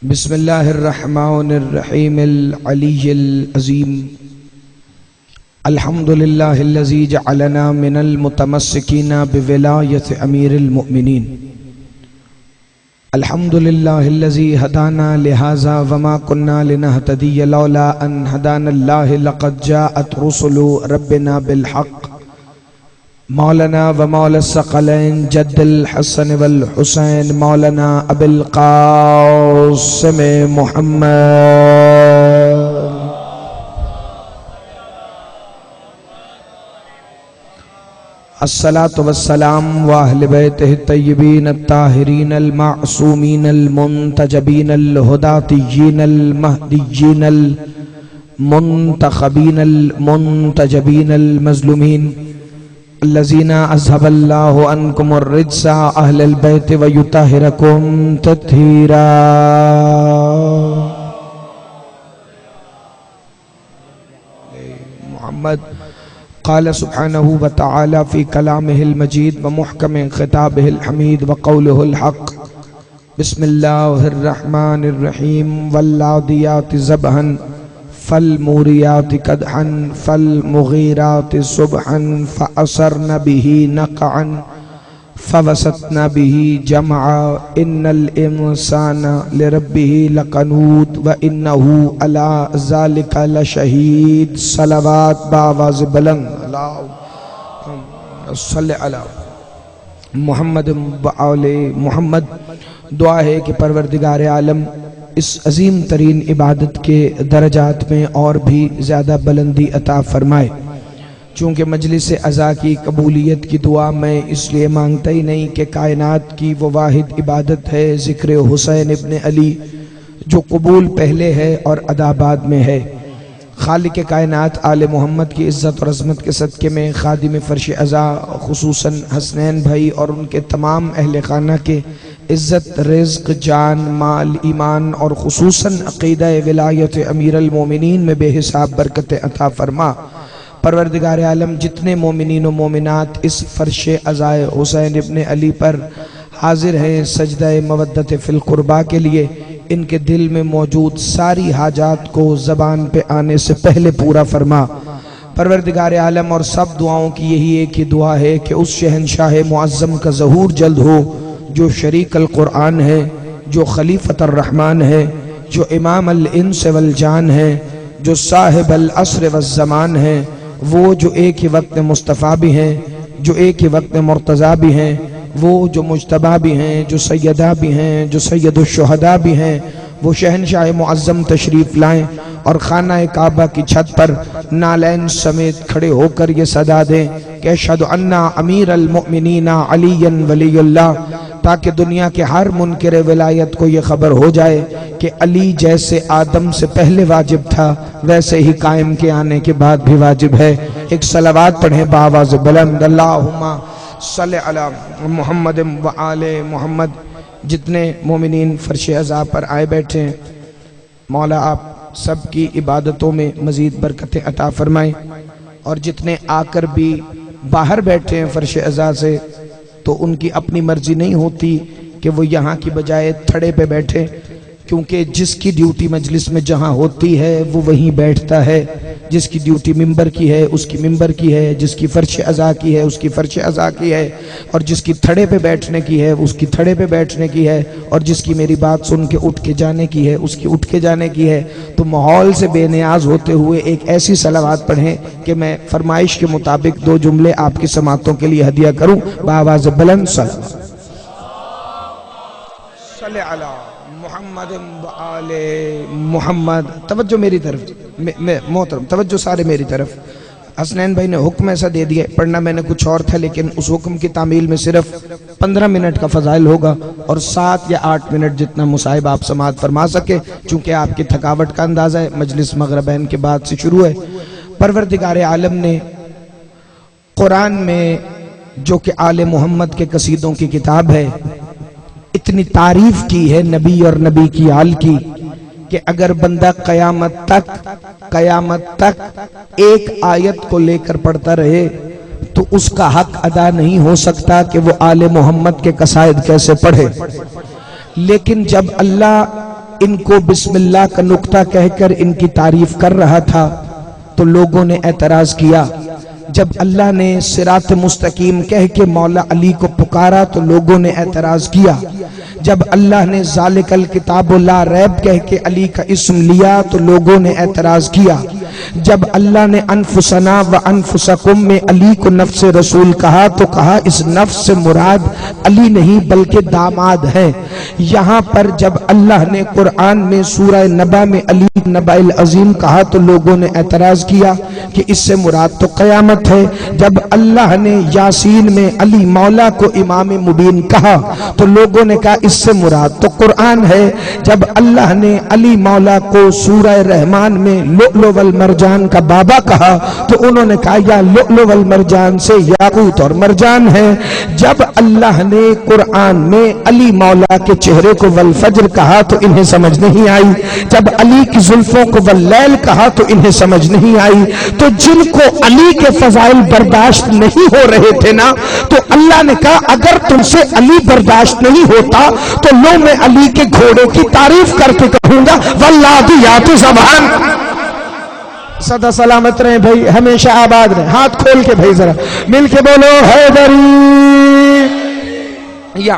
بسم اللہ الرحمن الرحیم العلی العظیم الحمدللہ الذی جعلنا من المتمسکین بولایت امیر المؤمنین الحمدللہ الذی ہدانا لہذا وما کننا لنہتدی لولا ان ہدانا اللہ لقد جاءت رسل ربنا بالحق مولانا و مولا الثقلین جد الحسن والحسین مولانا ابو القاسم محمد الصلاة والسلام واہل بیتہ الطیبین الطاہرین المعصومین المنتجبین الہداتیین المہدیین المنتخبین المنتجبین المظلومین الذین اذهب اللہ عنکم الرجس اہل البیت ویطہرکم تطہیرا محمد قال سبحانہ وتعالی فی کلامہ المجید ومحکم خطابہ الحمید وقولہ الحق بسم اللہ الرحمن الرحیم والعادیات ضبحا فالموریات قدحا فالمغیرات صبحا فأثرن به نقعا فوسطن به جمعا ان الانسان لربه لقنوت وانه على ذلك لشہید صلوات بآواز بلند اللہم صلی علی محمد وآل محمد. دعا ہے کہ پروردگار عالم اس عظیم ترین عبادت کے درجات میں اور بھی زیادہ بلندی عطا فرمائے. چونکہ مجلس عزا کی قبولیت کی دعا میں اس لیے مانگتا ہی نہیں کہ کائنات کی وہ واحد عبادت ہے ذکر حسین ابن علی جو قبول پہلے ہے اور ادا بعد میں ہے. خالق کائنات آل محمد کی عزت اور عظمت کے صدقے میں خادم فرش عزا خصوصاً حسنین بھائی اور ان کے تمام اہل خانہ کے عزت رزق جان مال ایمان اور خصوصاً عقیدہ ولایت امیر المومنین میں بے حساب برکت عطا فرما. پروردگار عالم جتنے مومنین و مومنات اس فرش عزائے حسین ابن علی پر حاضر ہیں سجدہ مودت فی القربہ کے لیے ان کے دل میں موجود ساری حاجات کو زبان پہ آنے سے پہلے پورا فرما. پروردگار عالم اور سب دعاؤں کی یہی ایک ہی دعا ہے کہ اس شہنشاہ معظم کا ظہور جلد ہو جو شریک القرآن ہے جو خلیفۃ الرحمن ہے جو امام الانس والجان ہے جو صاحب العصر والزمان ہے وہ جو ایک ہی وقت مصطفیٰ بھی ہیں جو ایک ہی وقت مرتضیٰ بھی ہیں وہ جو مجتبیٰ بھی ہیں جو سیدہ بھی ہیں جو سید الشہداء بھی ہیں وہ شہنشاہ معظم تشریف لائیں اور خانہ کعبہ کی چھت پر نالین سمیت کھڑے ہو کر یہ صدا دیں کہ اشہد ان امیر المؤمنین علی ولی اللہ تاکہ دنیا کے ہر منکر ولایت کو یہ خبر ہو جائے کہ علی جیسے آدم سے پہلے واجب تھا ویسے ہی قائم کے آنے کے بعد بھی واجب ہے. ایک صلوات پڑھیں بآواز بلند اللہم صلی علی محمد و آل محمد. جتنے مومنین فرش عزا پر آئے بیٹھے ہیں مولا آپ سب کی عبادتوں میں مزید برکتیں عطا فرمائیں اور جتنے آ کر بھی باہر بیٹھے ہیں فرش عزا سے تو ان کی اپنی مرضی نہیں ہوتی کہ وہ یہاں کی بجائے تھڑے پہ بیٹھے کیونکہ جس کی ڈیوٹی مجلس میں جہاں ہوتی ہے وہ وہیں بیٹھتا ہے. جس کی ڈیوٹی ممبر کی ہے اس کی ممبر کی ہے جس کی فرش عزا کی ہے اس کی فرش عزا کی ہے اور جس کی تھڑے پہ بیٹھنے کی ہے اس کی تھڑے پہ بیٹھنے کی ہے اور جس کی میری بات سن کے اٹھ کے جانے کی ہے اس کی اٹھ کے جانے کی ہے. تو ماحول سے بے نیاز ہوتے ہوئے ایک ایسی صلوات پڑھیں کہ میں فرمائش کے مطابق 2 جملے آپ کی سماعتوں کے لیے ہدیہ کروں بآواز بلند صلی علی محمد و آل محمد. توجہ میری طرف محترم توجہ سارے میری طرف. حسنین بھائی نے حکم ایسا دے دیا پڑھنا میں نے کچھ اور تھا لیکن اس حکم کی تعمیل میں صرف 15 منٹ کا فضائل ہوگا اور 7 یا 8 منٹ جتنا مصاحب آپ سماعت فرما سکے چونکہ آپ کی تھکاوٹ کا اندازہ ہے. مجلس مغربین کے بعد سے شروع ہے. پروردگار عالم نے قرآن میں جو کہ آل محمد کے قصیدوں کی کتاب ہے اتنی تعریف کی ہے نبی اور نبی کی آل کی کہ اگر بندہ قیامت تک ایک آیت کو لے کر پڑھتا رہے تو اس کا حق ادا نہیں ہو سکتا کہ وہ آل محمد کے قصائد کیسے پڑھے. لیکن جب اللہ ان کو بسم اللہ کا نقطہ کہہ کر ان کی تعریف کر رہا تھا تو لوگوں نے اعتراض کیا. جب اللہ نے صراط مستقیم کہہ کے مولا علی کو پکارا تو لوگوں نے اعتراض کیا. جب اللہ نے ذالک الکتاب لا ریب کہہ کے علی کا اسم لیا تو لوگوں نے اعتراض کیا. جب اللہ نے انفسنا و انفسکم میں علی کو نفس رسول کہا تو کہا اس نفس سے مراد علی نہیں بلکہ داماد ہے. یہاں پر جب اللہ نے قرآن میں سورہ نبا میں علی نبا العظیم کہا تو لوگوں نے اعتراض کیا کہ اس سے مراد تو قیامت ہے. جب اللہ نے یاسین میں علی مولا کو امام مبین کہا تو لوگوں نے کہا اس سے مراد تو قرآن ہے. جب اللہ نے علی مولا کو سورہ رحمان میں لؤلؤ والمرجان کا بابا کہا تو انہوں نے کہا یا لؤلؤ والمرجان سے یاقوت اور مرجان ہے. جب اللہ نے قرآن میں علی مولا کے چہرے کو والفجر کہا تو انہیں سمجھ نہیں آئی. جب علی کی زلفوں کو واللیل کہا تو انہیں سمجھ نہیں آئی. تو جن کو علی کے فضائل برداشت نہیں ہو رہے تھے نا تو اللہ نے کہا اگر تم سے علی برداشت نہیں ہوتا تو لو میں علی کے گھوڑے کی تعریف کر کے کہوں گا واللادیات ضبحا. سدا سلامت رہیں بھائی, ہمیشہ آباد رہیں. ہاتھ کھول کے بھائی ذرا مل کے بولو حیدری. یا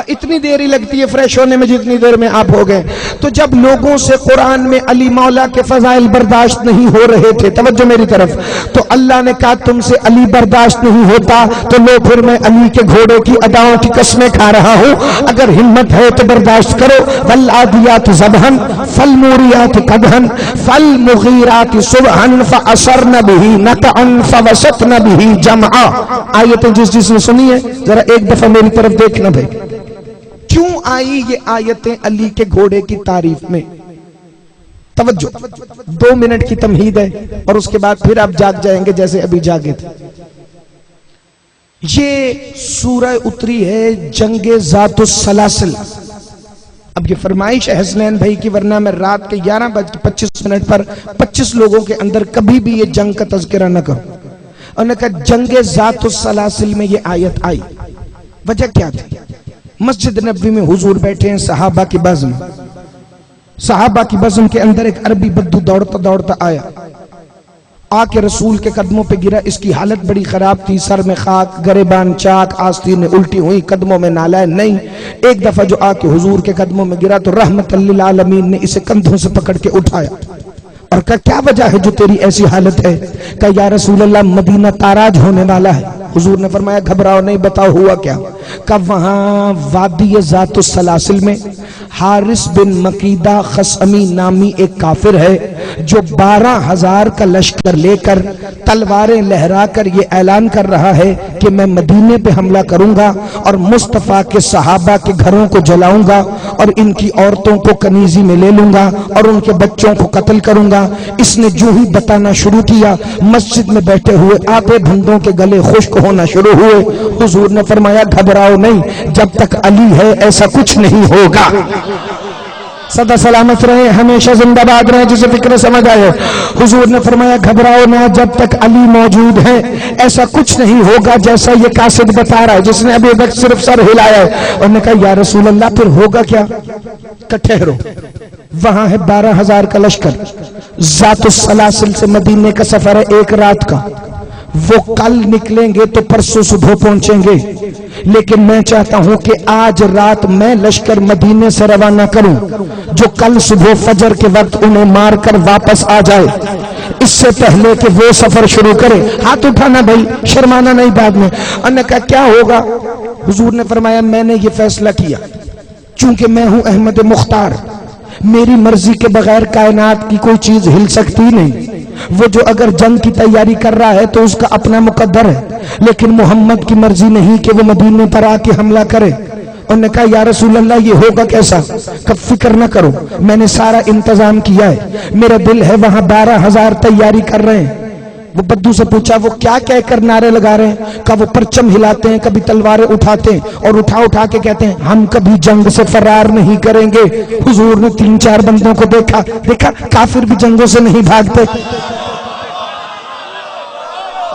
اتنی دیر ہی لگتی ہے فریش ہونے میں جتنی دیر میں آپ ہو گئے. تو جب لوگوں سے قرآن میں علی مولا کے فضائل برداشت نہیں ہو رہے تھے, توجہ میری طرف, تو اللہ نے کہا تم سے علی برداشت نہیں ہوتا تو لو پھر میں علی کے گھوڑے کی اداؤں کی قسمیں کھا رہا ہوں. اگر ہمت ہے تو برداشت کرو. والعادیات ضبحا فالموریات قدحا فالمغیرات صبحا فأثرن به نقعا فوسطن به جمعا. آیتیں جس نے سنی ہے ذرا ایک دفعہ میری طرف دیکھنا بھائی. کیوں آئی یہ آیتیں علی کے گھوڑے کی تعریف میں؟ توجہ, 2 منٹ کی تمہید ہے اور اس کے بعد پھر آپ جاگ جائیں گے جیسے ابھی جاگے تھے. یہ سورہ اتری ہے جنگ ذات السلاسل. اب یہ فرمائش ہے حسنین بھائی کی, ورنہ میں رات کے 11:25 پر 25 لوگوں کے اندر کبھی بھی یہ جنگ کا تذکرہ نہ کروں. اور نے کہا جنگ ذات السلاسل میں یہ آیت آئی. وجہ کیا تھی؟ مسجد نبوی میں حضور بیٹھے ہیں صحابہ کی بزم. صحابہ کی بزم کے اندر ایک عربی بدو دوڑتا دوڑتا آیا, آ کے رسول کے قدموں پہ گرا. اس کی حالت بڑی خراب تھی, سر میں خاک, گریبان چاک, آستینیں الٹی ہوئی, قدموں میں نالائن نہیں. ایک دفعہ جو آ کے حضور کے قدموں میں گرا تو رحمت للعالمین نے اسے کندھوں سے پکڑ کے اٹھایا اور کہا کیا وجہ ہے جو تیری ایسی حالت ہے؟ کہا یا رسول اللہ مدینہ تاراج ہونے والا ہے. حضور نے فرمایا گھبراؤ نہیں, بتاؤ ہوا کیا؟ کہ وہاں وادی ذات السلاسل میں حارث بن مقیدہ خصمی نامی ایک کافر ہے جو 12,000 کا لشکر لے کر تلواریں لہرا کر یہ اعلان کر رہا ہے کہ میں مدینے پہ حملہ کروں گا اور مصطفیٰ کے صحابہ کے گھروں کو جلاؤں گا اور ان کی عورتوں کو کنیزی میں لے لوں گا اور ان کے بچوں کو قتل کروں گا. اس نے جو ہی بتانا شروع کیا مسجد میں بیٹھے ہوئے آدھے بندوں کے گلے خشک ہونا شروع ہوئے. حضور نے فرمایا گھبراؤ نہیں, جب تک علی ہے ایسا کچھ نہیں ہوگا. سدا سلامت رہے, ہمیشہ زندہ باد رہے, جسے فکر سمجھ آئے. حضور نے فرمایا گھبراؤ نہ, جب تک علی موجود ہے ایسا کچھ نہیں ہوگا جیسا یہ قاصد بتا رہا ہے جس نے ابھی وقت صرف سر ہلایا ہے. اور نے کہا یا رسول اللہ پھر ہوگا کیا؟ کہ ٹھہرو, وہاں ہے 12,000 کا لشکر, ذات السلاسل سے مدینے کا سفر ہے 1 رات کا. وہ کل نکلیں گے تو پرسوں صبح پہنچیں گے, لیکن میں چاہتا ہوں کہ آج رات میں لشکر مدینے سے روانہ کروں جو کل صبح فجر کے وقت انہیں مار کر واپس آ جائے, اس سے پہلے کہ وہ سفر شروع کرے. ہاتھ اٹھانا بھائی, شرمانا نہیں بعد میں. اور نے کہا کیا ہوگا؟ حضور نے فرمایا میں نے یہ فیصلہ کیا چونکہ میں ہوں احمد مختار, میری مرضی کے بغیر کائنات کی کوئی چیز ہل سکتی نہیں. وہ جو اگر جنگ کی تیاری کر رہا ہے تو اس کا اپنا مقدر ہے, لیکن محمد کی مرضی نہیں کہ وہ مدینے پر آ کے حملہ کرے. انہوں نے کہا یا رسول اللہ یہ ہوگا کیسا؟ کب فکر نہ کرو, میں نے سارا انتظام کیا ہے, میرا دل ہے وہاں 12,000 تیاری کر رہے ہیں. وہ بدو سے پوچھا وہ کیا کہہ کر نعرے لگا رہے ہیں؟ کہ وہ پرچم ہلاتے ہیں, کبھی تلواریں اٹھاتے ہیں اور اٹھا کے کہتے ہیں ہم کبھی جنگ سے فرار نہیں کریں گے. حضور نے 3-4 بندوں کو دیکھا کافر بھی جنگوں سے نہیں بھاگتے.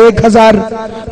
1000,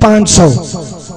500।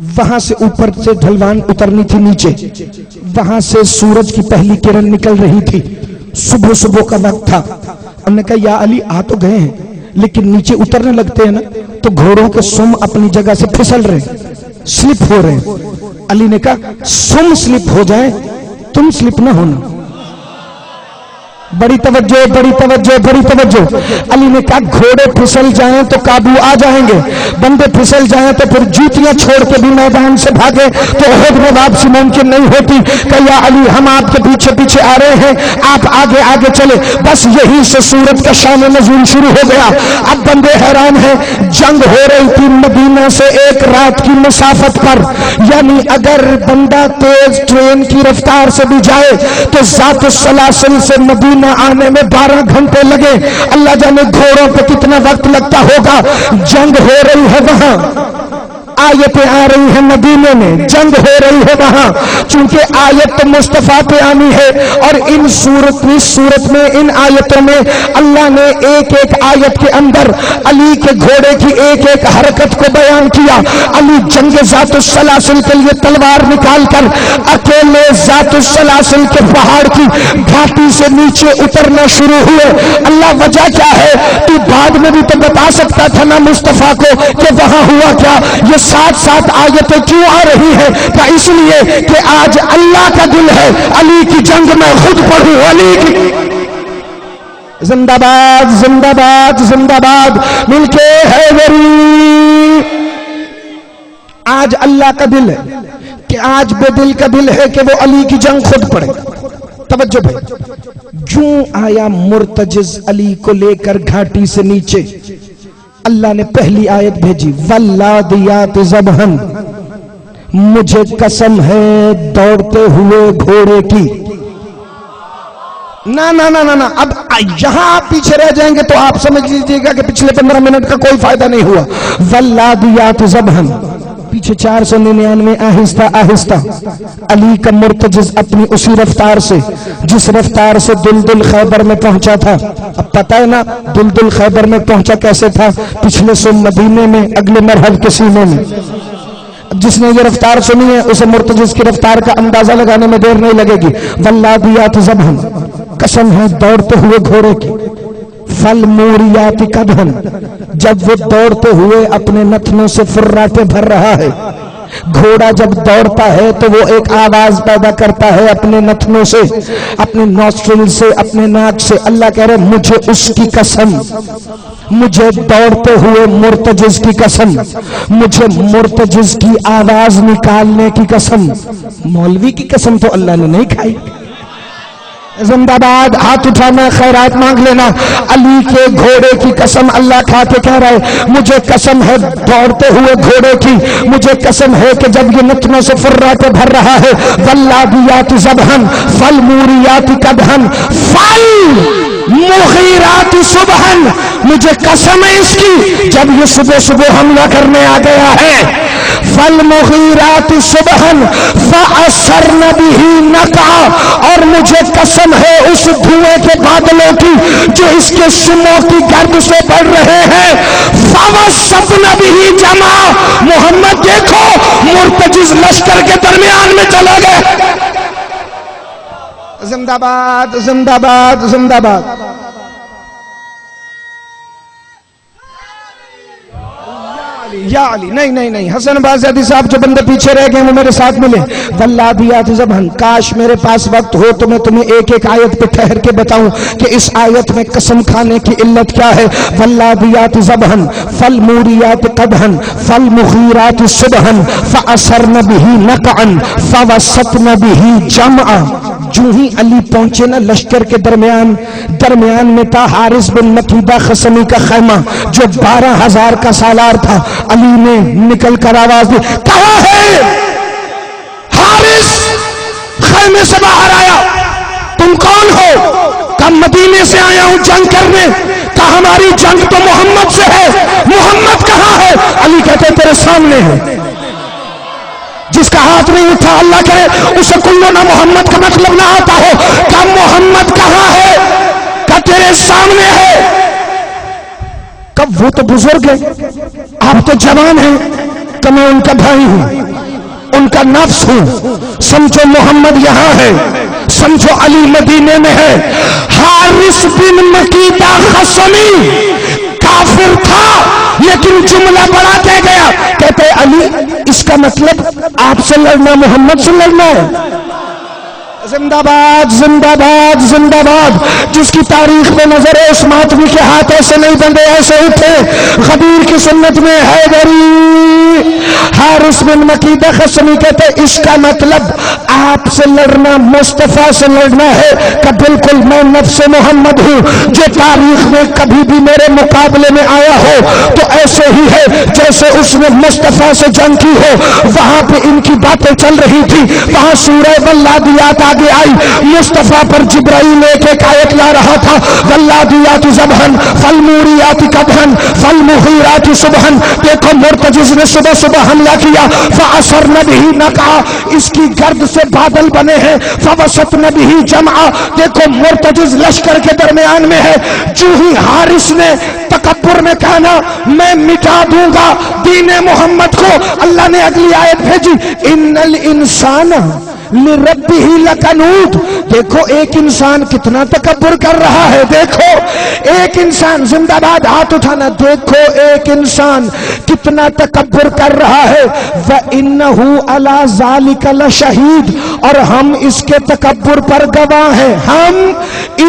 وہاں سے اوپر سے ڈھلوان اترنی تھی نیچے، وہاں سے سورج کی پہلی کرن نکل رہی تھی، صبح صبح کا وقت تھا۔ ہم نے کہا یا علی آ تو گئے ہیں لیکن نیچے اترنے لگتے ہیں نا تو گھوڑوں کے سم اپنی جگہ سے پھسل رہے ہیں، سلپ ہو رہے ہیں۔ علی نے کہا سم سلپ ہو جائیں تم سلپ نہ ہونا۔ بڑی توجہ بڑی توجہ بڑی توجہ۔ علی نے کہا گھوڑے پھسل جائیں تو قابو آ جائیں گے، بندے پھسل جائیں تو پھر جوتیاں چھوڑ کے بھی میدان سے بھاگے تو احد میں واپسی ممکن نہیں ہوتی۔ کہ یا علی ہم آپ کے پیچھے پیچھے آ رہے ہیں، آپ آگے آگے چلے۔ بس یہی سے سورت کا شان نزول شروع ہو گیا۔ اب بندے حیران ہیں، جنگ ہو رہی تھی مدینہ سے ایک رات کی مسافت پر، یعنی اگر بندہ تیز ٹرین کی رفتار سے بھی جائے تو ذات السلاسل سے مدینہ آنے میں 12 گھنٹے لگے۔ اللہ جانے گھوڑوں پہ کتنا وقت لگتا ہوگا۔ جنگ ہو رہی ہے وہاں، آیتیں آ رہی ہیں مدینے میں، جنگ ہو رہی ہے وہاں، چونکہ آیت تو مصطفیٰ پہ آنی ہے۔ اور ان صورت میں ان آیتوں میں اللہ نے ایک ایک آیت کے اندر علی کے گھوڑے کی ایک ایک حرکت کو بیان کیا۔ علی جنگ ذات السلاسل کے لیے تلوار نکال کر اکیلے ذات السلاسل کے پہاڑ کی گھاٹی سے نیچے اترنا شروع ہوئے۔ اللہ وجہ کیا ہے؟ تو بعد میں بھی تو بتا سکتا تھا نا مصطفیٰ کو کہ وہاں ہوا کیا۔ یہ ساتھ ساتھ آیتیں کیوں آ رہی ہیں؟ کہ اس لیے کہ آج اللہ کا دل ہے علی کی جنگ میں خود پڑھوں، علی کی زندہ باد زندہ باد زندہ باد، مل کے حیدری۔ آج اللہ کا دل ہے کہ آج بے دل کا دل ہے کہ وہ علی کی جنگ خود پڑھے۔ توجہ بھائی، جوں آیا مرتجز علی کو لے کر گھاٹی سے نیچے، اللہ نے پہلی آیت بھیجی واللادیات ذبحن، مجھے قسم ہے دوڑتے ہوئے گھوڑے کی۔ نا نا نا نا، اب یہاں آپ پیچھے رہ جائیں گے تو آپ سمجھ لیجئے گا کہ پچھلے 15 منٹ کا کوئی فائدہ نہیں ہوا۔ واللادیات ذبحن، پیچھے 499 آہستہ آہستہ علی کا مرتجز اپنی اسی رفتار سے جس رفتار سے دلدل خیبر میں پہنچا تھا۔ اب پتہ ہے نا دلدل خیبر میں پہنچا کیسے تھا؟ پچھلے سو مدینے میں اگلے مرحل کے سینے میں۔ جس نے یہ رفتار سنی ہے اسے مرتجز کی رفتار کا اندازہ لگانے میں دیر نہیں لگے گی۔ واللادیات ذبحن، قسم ہے دوڑتے ہوئے گھوڑے کی۔ فالموریات قدحن، جب وہ دوڑتے ہوئے اپنے نتنوں سے فراٹے بھر رہا ہے۔ گھوڑا جب دوڑتا ہے تو وہ ایک آواز پیدا کرتا ہے اپنے نتنوں سے، اپنے نوسٹرل سے، اپنے ناک سے۔ اللہ کہہ رہے مجھے اس کی قسم، مجھے دوڑتے ہوئے مرتجز کی قسم، مجھے مرتجز کی آواز نکالنے کی قسم۔ مولوی کی قسم تو اللہ نے نہیں کھائی۔ زندہ باد، ہاتھ اٹھانا، خیرات مانگ لینا۔ علی کے گھوڑے کی قسم اللہ کھا کے کہہ رہا ہے مجھے قسم ہے دوڑتے ہوئے گھوڑے کی، مجھے قسم ہے کہ جب یہ نتنوں سے فراٹے بھر رہا ہے۔ واللادیات ذبحن فالموریات قدحن فالمغیرات صبحن، مجھے قسم ہے اس کی جب یہ صبح صبح حملہ کرنے آ گیا ہے۔ فالمغیرات صبحن فأثرن به نقعا، اور مجھے قسم ہے اس دھوئیں کے بادلوں کی جو اس کے سموں کی گرد سے بڑھ رہے ہیں۔ فوسطن به جمعا، محمد دیکھو مرتجز لشکر کے درمیان میں چلا گئے۔ زندہ باد زندہ باد زندہ باد۔ یا علی، نہیں نہیں نہیں، حسن بازیادی صاحب جو بندے پیچھے رہ گئے وہ میرے ساتھ ملے۔ واللادیات ذبحن، کاش میرے پاس وقت ہو تو میں تمہیں ایک ایک آیت پہ ٹھہر کے بتاؤں کہ اس آیت میں قسم کھانے کی علت کیا ہے۔ واللادیات ذبحن فالموریات قدحن فالمغیرات صبحن فأثرن به نقعا فوسطن به جمعا۔ جو ہی علی پہنچے نا لشکر کے درمیان میں تھا حارث بن مکیدہ خصمی کا خیمہ جو 12,000 کا سالار تھا۔ علی نے نکل کر آواز دی، کہاں ہے حارث؟ خیمے سے باہر آیا، تم کون ہو؟ کہا مدینے سے آیا ہوں جنگ کرنے۔ کہا ہماری جنگ تو محمد سے ہے، محمد کہاں ہے؟ علی کہتے تیرے سامنے ہے۔ جس کا ہاتھ نہیں اٹھا اللہ کرے اسے کلو نہ محمد کا مطلب نہ آتا ہو۔ کہا محمد کہاں ہے؟ کہا تیرے سامنے ہے۔ کب وہ تو بزرگ ہے، آپ تو جوان ہیں۔ کہ میں ان کا بھائی ہوں، ان کا نفس ہوں، سمجھو محمد یہاں ہے، سمجھو علی مدینے میں ہے۔ حارث بن مکیدہ خصمی کافر تھا لیکن جملہ بڑا کہہ گیا، کہتے علی اس کا مطلب آپ سے لڑنا محمد سے لڑنا ہے۔ زندہ باد زندہ باد زندہ باد، جس کی تاریخ میں نظر ہے اس ماتمی کے ہاتھ ایسے نہیں بندے ایسے اٹھے، غدیر کی سنت میں حیدری۔ حارث بن مکیدہ خصمی کہتے اس کا مطلب آپ سے لڑنا مصطفیٰ سے لڑنا ہے، کہ بالکل میں نفس محمد ہوں، جو تاریخ میں کبھی بھی میرے مقابلے میں آیا ہو تو ایسے ہی ہے جیسے اس نے مصطفیٰ سے جنگ کی ہو۔ وہاں پہ ان کی باتیں چل رہی تھی، وہاں سورہ والعادیات آگے آئی، مصطفیٰ پر جبرائیل ایک آیت لا رہا تھا، والعادیات ضبحا فالموریات قدحا فالمغیرات صبحا۔ دیکھو مرتجز نے صبح صبح حملہ کیا، فعصرن بہ نقعا، اس کی گرد سے بادل بنے ہیں، فوسطن بہ جمعا، دیکھو مرتجز لشکر کے درمیان میں ہے۔ جو ہی حارث نے تکبر میں کہا نا میں مٹا دوں گا دین محمد کو، اللہ نے اگلی آیت بھیجی، ان الانسان لربہ لکنود۔ دیکھو ایک انسان کتنا تکبر کر رہا ہے، دیکھو ایک انسان، زندہ باد ہاتھ اٹھانا، دیکھو ایک انسان کتنا تکبر کر رہا ہے۔ وَإِنَّهُ عَلَى ذَلِكَ لَشَهِيدٌ، اور ہم اس کے تکبر پر گواہ ہیں، ہم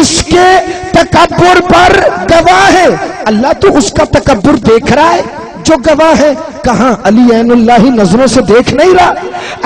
اس کے تکبر پر گواہ ہیں۔ اللہ تو اس کا تکبر دیکھ رہا ہے جو گواہ ہے، کہاں علی عین اللہ نظروں سے دیکھ نہیں رہا؟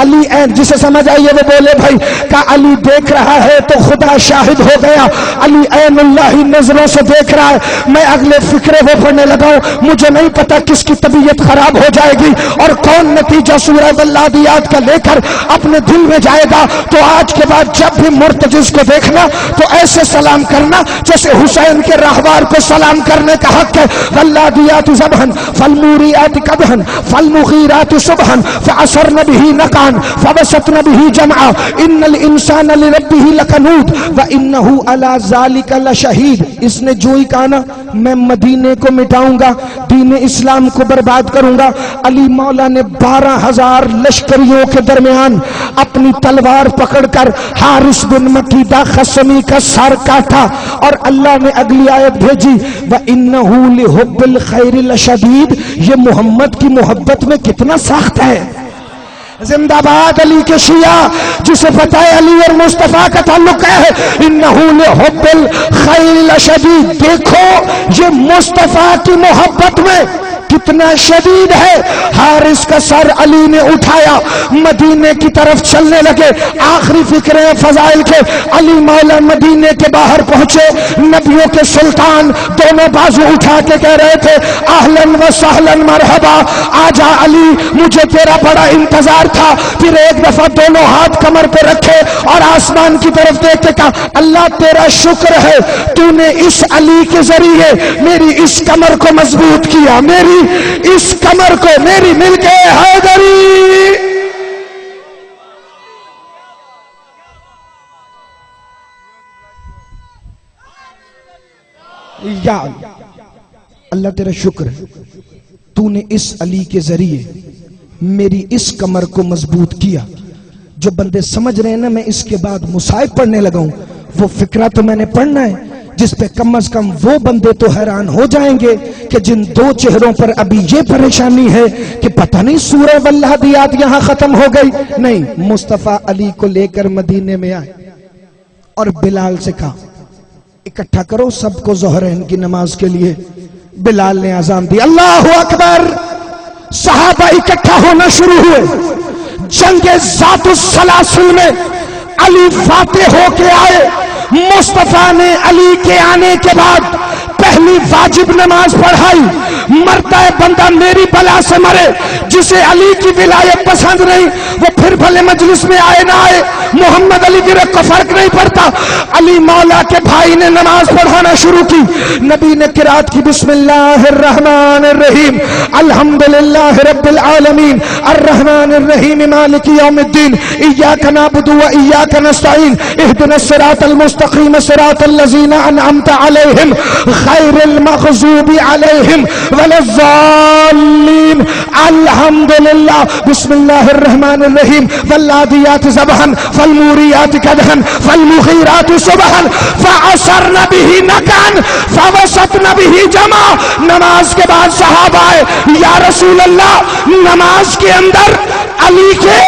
علی عین جسے سمجھ آئیے وہ بولے بھائی، کہ علی دیکھ رہا ہے تو خدا شاہد ہو گیا، علی عین اللہ نظروں سے دیکھ رہا ہے۔ میں اگلے فکرے وہ پڑھنے لگا ہوں، مجھے نہیں پتا کس کی طبیعت خراب ہو جائے گی اور کون نتیجہ سورہ والعادیات کا لے کر اپنے دل میں جائے گا۔ تو آج کے بعد جب بھی مرتجز کو دیکھنا تو ایسے سلام کرنا جیسے حسین کے راہوار کو سلام کرنے کا حق ہے۔ والعادیات ضبحا فالموریات قدحا فالمغیرات صبحا فعصرن بہ نقعا فوسطن بہ جمعا ان الانسان لربہ لکنود وانہ علی ذلک لشہید۔ اس نے جو ہی کہا نا میں مدینے کو مٹاؤں گا، دین اسلام کو برباد کروں گا، علی مولا نے 12,000 لشکریوں کے درمیان اپنی تلوار پکڑ کر حارث بن مکیدہ خصمی کا سر کاٹا، اور اللہ نے اگلی آیت بھیجی وَإِنَّهُ لِحُبِّ الْخَيْرِ لَشَدِيدٌ، یہ محمد کی محبت میں کتنا سخت ہے۔ زندہ باد علی کے شیعہ، جسے پتہ ہے علی اور مصطفیٰ کا تعلق ہے، انہو لحب الخیر لشدید۔ دیکھو یہ مصطفیٰ کی محبت میں کتنا شدید ہے۔ حارث کا سر علی نے اٹھایا، مدینے کی طرف چلنے لگے۔ آخری فکرے فضائل کے، علی مولا مدینے کے باہر پہنچے، نبیوں کے سلطان دونوں بازو اٹھا کے کہہ رہے تھے اہلاً و سہلاً مرحبا، آجا علی مجھے تیرا بڑا انتظار تھا۔ پھر ایک دفعہ دونوں ہاتھ کمر پہ رکھے اور آسمان کی طرف دیکھ کے کہا اللہ تیرا شکر ہے، تو نے اس علی کے ذریعے میری اس کمر کو مضبوط کیا، میری اس کمر کو، میری مل کے حیدری۔ یا اللہ تیرا شکر ہے، تو نے اس علی کے ذریعے میری اس کمر کو مضبوط کیا۔ جو بندے سمجھ رہے ہیں نا میں اس کے بعد مصائب پڑھنے لگا ہوں، وہ فکرہ تو میں نے پڑھنا ہے جس پہ کم از کم وہ بندے تو حیران ہو جائیں گے کہ جن دو چہروں پر ابھی یہ پریشانی ہے کہ پتہ نہیں سورہ والعادیات یہاں ختم ہو گئی۔ نہیں، مصطفیٰ علی کو لے کر مدینے میں آئے اور بلال سے کہا اکٹھا کرو سب کو ظہرین کی نماز کے لیے۔ بلال نے اذان دی، اللہ اکبر۔ صحابہ اکٹھا ہونا شروع ہوئے۔ جنگ ذات السلاسل میں علی فاتح ہو کے آئے۔ مصطفیٰ نے علی کے آنے کے بعد پہلی واجب نماز پڑھائی۔ مرتا ہے بندہ میری بلا سے مرے، جسے علی کی ولایت پسند نہیں وہ پھر بھلے مجلس میں آئے نہ آئے، محمد علی کی رق کا فرق نہیں پڑتا۔ علی مولا کے بھائی نے نماز پڑھانا شروع کی۔ نبی نے قرات کی بسم اللہ الرحمن الرحیم الحمدللہ رب العالمین الرحمن الرحیم مالک یوم الدین ایاک نعبد و ایاک نستعین اہدنا الصراط المستقیم صراط الذین انعمت علیہم غیر المغضوب علیہم ولا الضالين الحمد لله بسم الله الرحمن الرحيم والعاديات ضبحا فالموريات قدحا فالمغيرات صبحا فعصرن به نقعا فوسطن به جمعا. نماز کے بعد صحابہ آئے یا رسول اللہ نماز کے اندر علی کے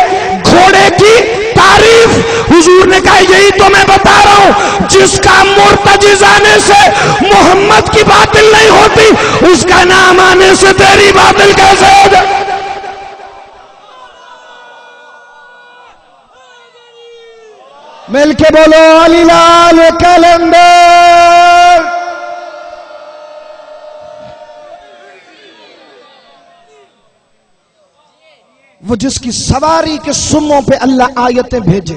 گھوڑے کی تعریف. حضور نے کہا یہی تو میں بتا رہا ہوں جس کا مرتجز آنے سے محمد کی باطل نہیں ہوتی اس کا نام آنے سے تیری باطل کیسے ہو جائے. مل کے بولو علی لال کلندر. وہ جس کی سواری کے سموں پہ اللہ آیتیں بھیجے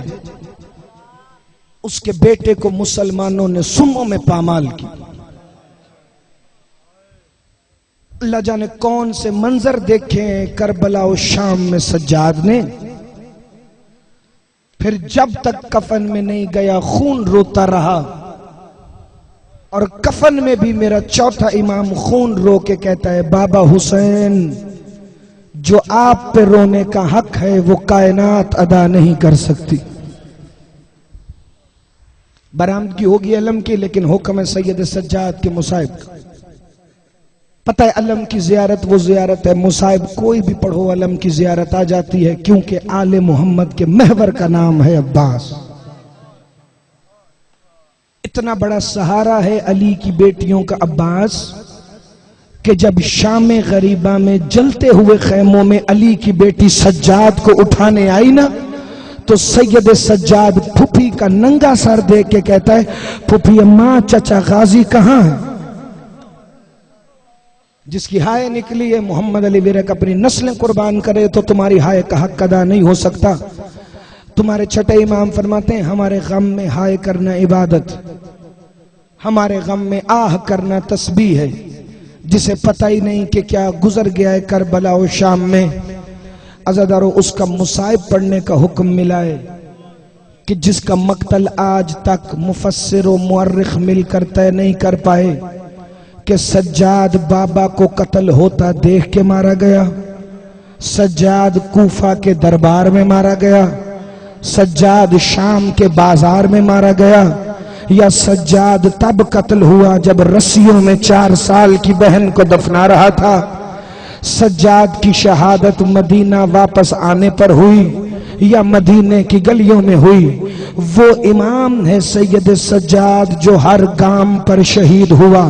اس کے بیٹے کو مسلمانوں نے سموں میں پامال کی. اللہ جانے کون سے منظر دیکھیں کربلا و شام میں سجاد نے. پھر جب تک کفن میں نہیں گیا خون روتا رہا اور کفن میں بھی میرا چوتھا امام خون رو کے کہتا ہے بابا حسین جو آپ پہ رونے کا حق ہے وہ کائنات ادا نہیں کر سکتی. برآمدگی ہوگی علم کی لیکن حکم ہے سید سجاد کے مصائب کا. پتہ ہے علم کی زیارت وہ زیارت ہے مصائب کوئی بھی پڑھو علم کی زیارت آ جاتی ہے کیونکہ آل محمد کے محور کا نام ہے عباس. اتنا بڑا سہارا ہے علی کی بیٹیوں کا عباس کہ جب شام غریبہ میں جلتے ہوئے خیموں میں علی کی بیٹی سجاد کو اٹھانے آئی نا تو سید سجاد پھپھی کا ننگا سر دیکھ کے کہتا ہے پھپھی اماں چچا غازی کہاں ہے. جس کی ہائے نکلی ہے محمد علی ورک اپنی نسلیں قربان کرے تو تمہاری ہائے کا حق ادا نہیں ہو سکتا. تمہارے چھٹے امام فرماتے ہیں ہمارے غم میں ہائے کرنا عبادت ہمارے غم میں آہ کرنا تسبیح ہے. جسے پتہ ہی نہیں کہ کیا گزر گیا ہے کربلا و شام میں عزادارو اس کا مصائب پڑھنے کا حکم ملا ہے کہ جس کا مقتل آج تک مفسر و مورخ مل کر طے نہیں کر پائے کہ سجاد بابا کو قتل ہوتا دیکھ کے مارا گیا, سجاد کوفہ کے دربار میں مارا گیا, سجاد شام کے بازار میں مارا گیا, یا سجاد تب قتل ہوا جب رسیوں میں 4 سال کی بہن کو دفنا رہا تھا. سجاد کی شہادت مدینہ واپس آنے پر ہوئی یا مدینے کی گلیوں میں ہوئی. وہ امام ہے سید سجاد جو ہر گام پر شہید ہوا,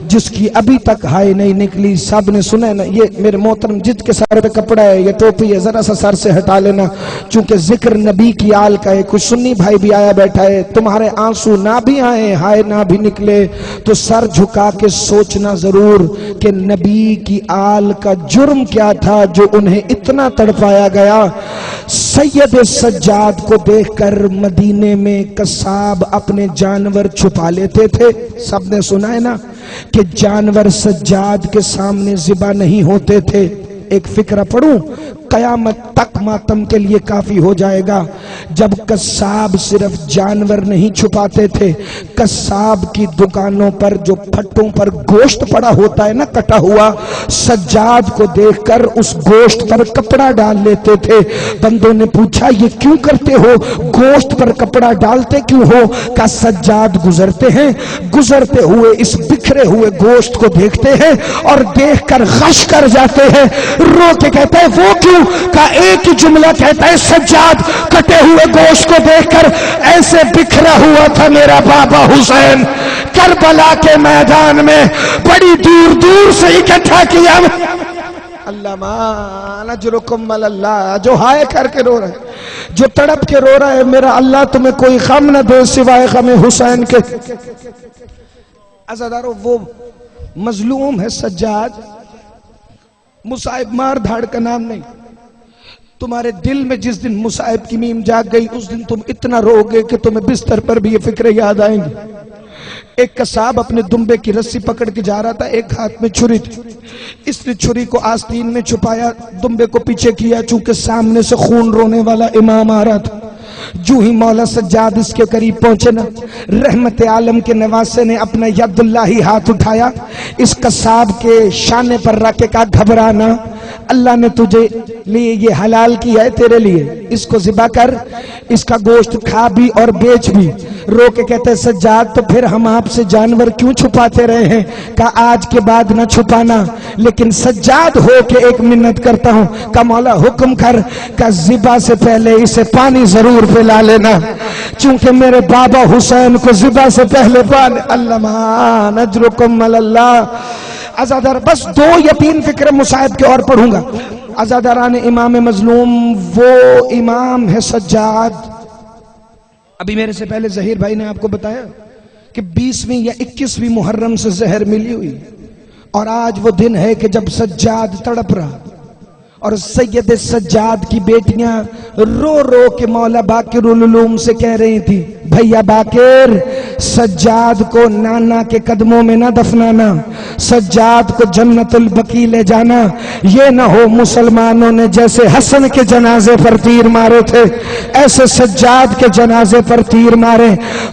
جس کی ابھی تک ہائے نہیں نکلی. سب نے سنا ہے نا, یہ میرے محترم جت کے سر پہ کپڑا ہے, یہ ٹوپی ہے, ذرا سا سر سے ہٹا لینا چونکہ ذکر نبی کی آل کا ہے. کچھ سنی بھائی بھی آیا بیٹھا ہے, تمہارے آنسو نہ بھی آئے ہائے نہ بھی نکلے تو سر جھکا کے سوچنا ضرور کہ نبی کی آل کا جرم کیا تھا جو انہیں اتنا تڑپایا گیا. سید سجاد کو دیکھ کر مدینے میں قصاب اپنے جانور چھپا لیتے تھے. سب نے سنا ہے نا کہ جانور سجاد کے سامنے ذبح نہیں ہوتے تھے. ایک فکرہ پڑھوں, قیامت تک ماتم کے لیے کافی ہو جائے گا. جب قصاب صرف جانور نہیں چھپاتے تھے, قصاب کی دکانوں پر جو پھٹوں پر گوشت پڑا ہوتا ہے نا کٹا ہوا, سجاد کو دیکھ کر اس گوشت پر کپڑا ڈال لیتے تھے. بندوں نے پوچھا یہ کیوں کرتے ہو, گوشت پر کپڑا ڈالتے کیوں ہو؟ کہ سجاد گزرتے ہیں, گزرتے ہوئے اس بکھرے ہوئے گوشت کو دیکھتے ہیں اور دیکھ کر غش کر جاتے ہیں, رو کے کہتے ہیں وہ کیوں؟ کا ایک ہی جملہ کہتا ہے سجاد کٹے ہوئے گوشت کو دیکھ کر ایسے بکھرا ہوا تھا میرا بابا حسین, کربلا کے میدان میں بڑی دور دور سے اکٹھا کیا. اللہ مان اجرکم اللہ, جو ہائے کر کے رو رہا ہے, جو تڑپ کے رو رہا ہے, میرا اللہ تمہیں کوئی غم نہ دے سوائے غم حسین کے. عزادارو وہ مظلوم ہے سجاد, مصائب مار دھاڑ کا نام نہیں. تمہارے دل میں جس دن مصائب کی میم جاگ گئی اس دن تم اتنا رو گے کہ تمہیں بستر پر بھی یہ فکریں یاد آئیں گی. ایک قصاب اپنے دمبے کی رسی پکڑ کے جا رہا تھا, ایک ہاتھ میں چھری تھی, اس نے چھری کو آستین میں چھپایا, دمبے کو پیچھے کیا چونکہ سامنے سے خون رونے والا امام آ رہا تھا. جو ہی مولا سجاد اس کے قریب پہنچے نا، رحمت عالم کے نواسے نے اپنا ید اللہ ہاتھ اٹھایا، اس قصاب کے شانے پر رکھ کے کہا گھبرانا، اللہ نے تجھے لیے یہ حلال کیا ہے تیرے لیے، اس کو ذبح کر، اس کا گوشت کھا بھی اور بیچ بھی۔ رو کے کہتے سجاد تو پھر ہم آپ سے جانور کیوں چھپاتے رہے ہیں؟ کہا آج کے بعد نہ چھپانا، لیکن سجاد ہو کے ایک منت کرتا ہوں۔ کہا مولا حکم کر۔ کہا ذبح سے پہلے اسے پانی ضرور پلا لینا، چونکہ میرے بابا حسین کو ذبح سے پہلے پانی۔ اللہ نجرکم اللہ۔ عزادار بس 2 یا 3 فکر مصائب کے اور پڑھوں گا۔ عزاداران امام مظلوم، وہ امام ہے سجاد۔ ابھی میرے سے پہلے ظہیر بھائی نے آپ کو بتایا کہ 20ویں یا 21ویں محرم سے زہر ملی ہوئی، اور آج وہ دن ہے کہ جب سجاد تڑپ رہا، اور سید سجاد کی بیٹیاں رو رو کے مولا باقر العلوم سے کہہ رہی تھی بھیا باقر، سجاد کو نانا کے قدموں میں نہ دفنانا، سجاد کو جنت البقیع لے جانا، یہ نہ ہو مسلمانوں نے جیسے حسن کے جنازے پر تیر مارے تھے ایسے سجاد کے جنازے پر تیر مارے۔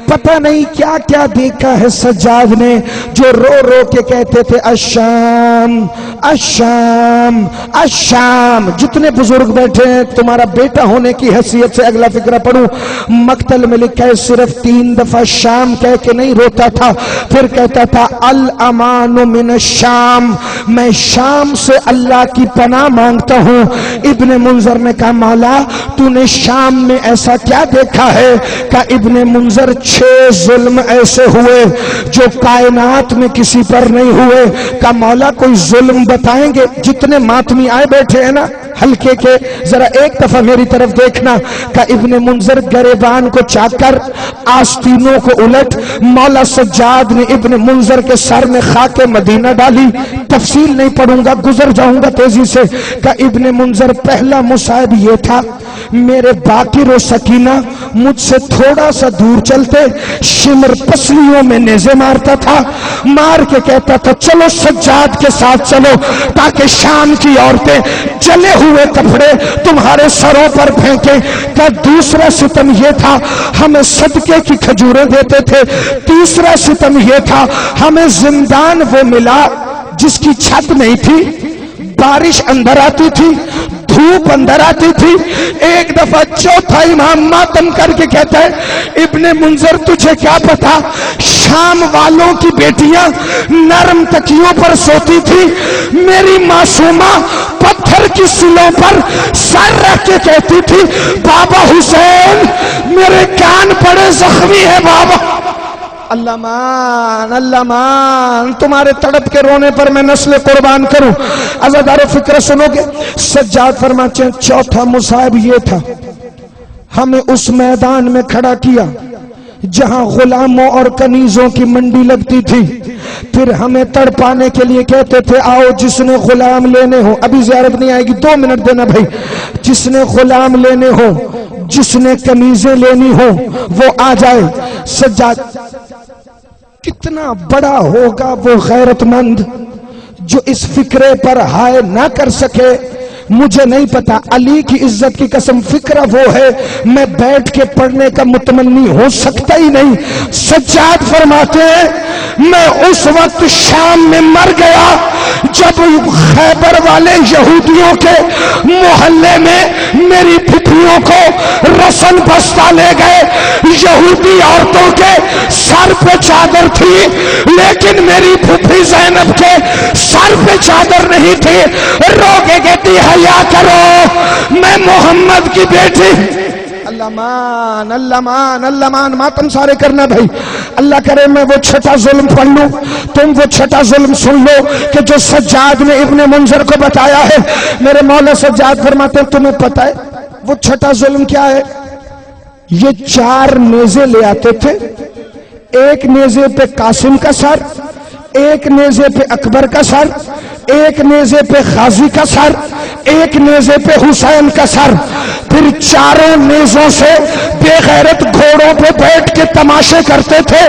پتہ نہیں کیا کیا دیکھا ہے سجاد نے، جو رو رو کے کہتے تھے الشام الشام الشام۔ جتنے بزرگ بیٹھے ہیں، تمہارا بیٹا ہونے کی حیثیت سے اگلا فکرہ پڑھوں۔ مقتل میں لکھا ہے صرف 3 دفعہ شام کہہ کے نہیں روتا تھا، پھر کہتا تھا الامان من الشام، میں شام سے اللہ کی پناہ مانگتا ہوں۔ ابن منذر نے کہا مولا تو نے شام میں ایسا کیا دیکھا ہے؟ کہ ابن منذر 6 ظلم ایسے ہوئے جو کائنات میں کسی پر نہیں ہوئے۔ کہ مولا کوئی ظلم بتائیں گے؟ جتنے ماتمی آئے بیٹھے ہیں نا ہلکے کے، ذرا ایک دفعہ میری طرف دیکھنا۔ کہ ابن منذر گریبان کو چاک کر آستینوں کو الٹ، مولا سجاد نے ابن منذر کے سر میں خاک مدینہ ڈالی۔ تفصیل نہیں پڑھوں گا، گزر جاؤں گا تیزی سے۔ کہ ابن منذر پہلا مصائب یہ تھا، میرے باقر و سکینہ مجھ سے تھوڑا سا دور چلتے، شمر پسلیوں میں نیزے مارتا تھا، مار کے کہتا تھا چلو سجاد کے ساتھ چلو، تاکہ شام کی عورتیں جلے ہوئے کپڑے تمہارے سروں پر پھینکیں۔ کہ دوسرا ستم یہ تھا ہمیں صدقے کی کھجوریں دیتے تھے، تیسرا ستم یہ تھا ہمیں زندان وہ ملا جس کی چھت نہیں تھی، بارش اندر آتی تھی، دھوپ اندر آتی تھی۔ ایک دفعہ چوتھا امام ماتم کر کے کہتا ہے ابن منذر تجھے کیا پتا، شام والوں کی بیٹیاں نرم تکیوں پر سوتی تھی، میری معصومہ پتھر کی سلوں پر سر رکھ کے کہتی تھی بابا حسین میرے کان بڑے زخمی ہے بابا۔ اللہ مان اللہ مان، تمہارے تڑپ کے رونے پر میں نسل قربان کروں۔ عزادار فکر سنو گے، سجاد فرماتے ہیں چوتھا مصائب یہ تھا، ہمیں اس میدان میں کھڑا کیا جہاں غلاموں اور کنیزوں کی منڈی لگتی تھی، پھر ہمیں تڑپانے کے لیے کہتے تھے آؤ جس نے غلام لینے ہو، ابھی زیارت نہیں آئے گی 2 منٹ دینا بھائی، جس نے غلام لینے ہو، جس نے کنیزیں لینی ہو وہ آ جائے۔ سجاد کتنا بڑا ہوگا وہ غیرت مند جو اس فکرے پر ہائے نہ کر سکے، مجھے نہیں پتا، علی کی عزت کی قسم فکرہ وہ ہے میں بیٹھ کے پڑھنے کا متمنی ہو سکتا ہی نہیں۔ سجاد فرماتے ہیں میں اس وقت شام میں مر گیا جب خیبر والے یہودیوں کے محلے میں میری پھپھیوں کو رسن بستہ لے گئے، یہودی عورتوں کے سر پہ چادر تھی لیکن میری پھپھی زینب کے سر پہ چادر نہیں تھی، رو کے کہتی ہے یا کرو میں محمد کی بیٹی۔ اللہ مان اللہ مان اللہ مان، ماتم سارے کرنا بھائی، اللہ کرے میں وہ چھٹا ظلم پڑھ لوں، تم وہ چھٹا ظلم سن لو کہ جو سجاد نے ابن منذر کو بتایا ہے۔ میرے مولا سجاد فرماتے ہیں تمہیں پتہ ہے وہ چھٹا ظلم کیا ہے؟ یہ 4 نیزے لے آتے تھے، ایک نیزے پہ قاسم کا سر، ایک نیزے پہ اکبر کا سر، ایک نیزے پہ غازی کا سر، ایک نیزے پہ حسین کا سر، پھر 4 نیزوں سے بے غیرت گھوڑوں پہ بیٹھ کے تماشے کرتے تھے۔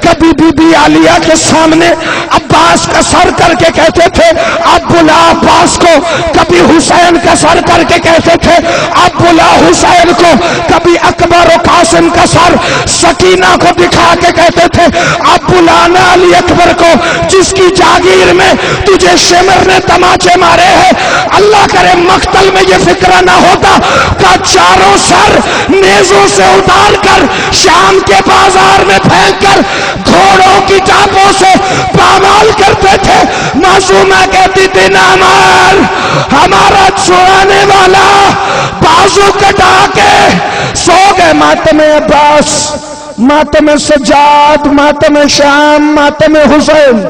کبھی بی بی عالیہ کے سامنے عباس کا سر کر کے کہتے تھے اب بلا عباس کو، کبھی حسین کا سر کر کے کہتے تھے اب بلا حسین کو، کبھی اکبر قاسم کا سر سکینہ کو دکھا کے کہتے تھے اب بلانا علی اکبر کو جس کی جاگیر میں تجھے شمر نے تماچے مارے ہیں. اللہ کرے مقتل میں یہ فکرہ نہ ہوتا کہ چاروں سر نیزوں سے اتار کر شام کے بازار میں پھینک کر گھوڑوں کی ٹاپوں سے پامال کرتے تھے. معصومہ کہتی تھی نہ مار، ہمارا چھڑانے والا بازو کٹا کے سو گئے. ماتم عباس، ماتم سجاد، ماتم شام، ماتم حسین.